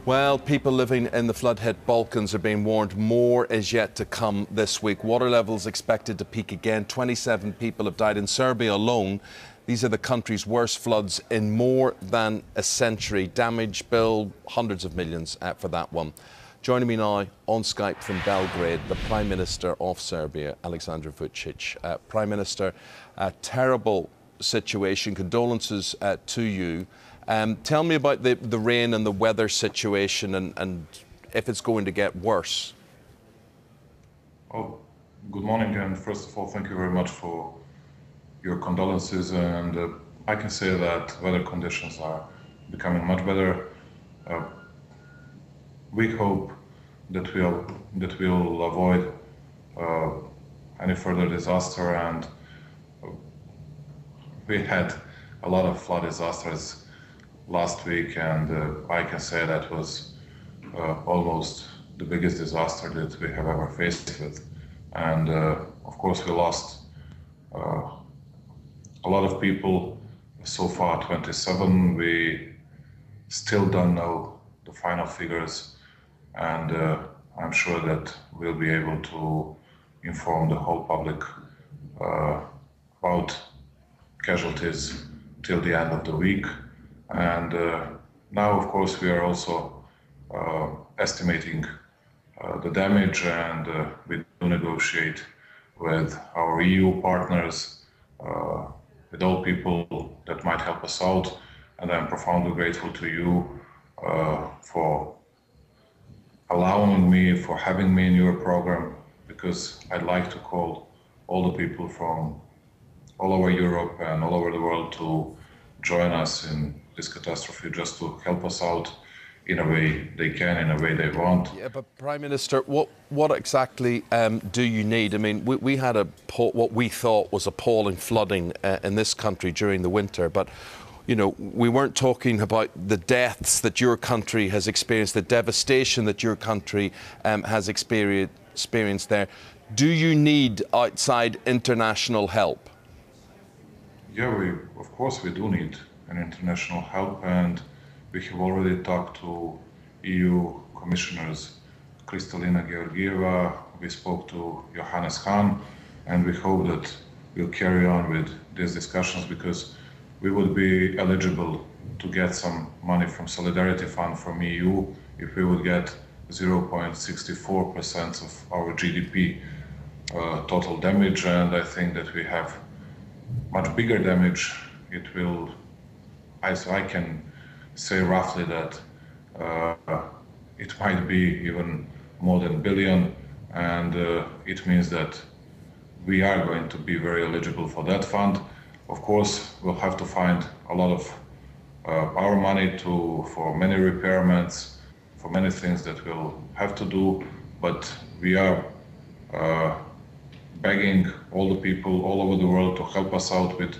Well, people living in the flood-hit Balkans are being warned more is yet to come this week. Water levels expected to peak again. 27 people have died in Serbia alone. These are the country's worst floods in more than a century. Damage bill, hundreds of millions for that one. Joining me now on Skype from Belgrade, the Prime Minister of Serbia, Alexandar Vучić. Prime Minister, a terrible situation. Condolences to you. Tell me about the rain and the weather situation and if it's going to get worse. Oh, good morning, and first of all, thank you very much for your condolences. And I can say that weather conditions are becoming much better. We hope that we'll avoid any further disaster, and we had a lot of flood disasters last week, and I can say that was almost the biggest disaster that we have ever faced with. And of course we lost a lot of people, so far 27. We still don't know the final figures, and I'm sure that we'll be able to inform the whole public about casualties till the end of the week. And now, of course, we are also estimating the damage, and we do negotiate with our EU partners, with all people that might help us out. And I'm profoundly grateful to you for allowing me, for having me in your program, because I'd like to call all the people from all over Europe and all over the world to join us in this catastrophe, just to help us out in a way they can, in a way they want. Yeah, but Prime Minister, what exactly do you need? I mean, we had what we thought was appalling flooding in this country during the winter, but you know, we weren't talking about the deaths that your country has experienced, the devastation that your country has experienced there. Do you need outside international help? Yeah, of course we do need an international help, and we have already talked to EU commissioners Kristalina Georgieva, we spoke to Johannes Hahn, and we hope that we'll carry on with these discussions, because we would be eligible to get some money from Solidarity Fund from EU if we would get 0.64% of our GDP total damage, and I think that we have much bigger damage. It will, I can say roughly that it might be even more than $1 billion, and it means that we are going to be very eligible for that fund. Of course, we'll have to find a lot of our money for many repairments, for many things that we'll have to do, but we are begging all the people all over the world to help us out with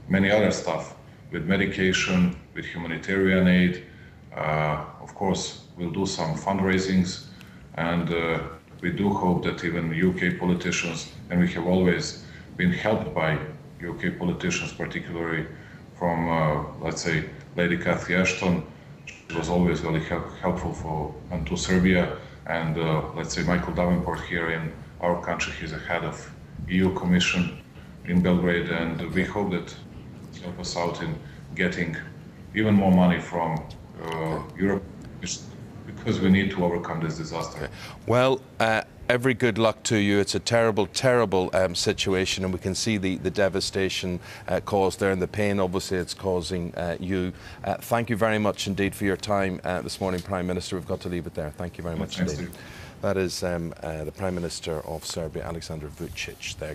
many other stuff, with medication, with humanitarian aid. Of course, we'll do some fundraisings, and we do hope that even UK politicians, and we have always been helped by UK politicians, particularly from, let's say, Lady Cathy Ashton. She was always really helpful to Serbia, and let's say Michael Davenport here in our country, he's the head of EU Commission in Belgrade, and we hope that he'll help us out in getting even more money from Europe, because we need to overcome this disaster. Okay. Well, every good luck to you. It's a terrible, terrible situation, and we can see the devastation caused there and the pain, obviously, it's causing you. Thank you very much indeed for your time this morning, Prime Minister. We've got to leave it there. Thank you very much indeed. That is the Prime Minister of Serbia, Alexandar Vучić there.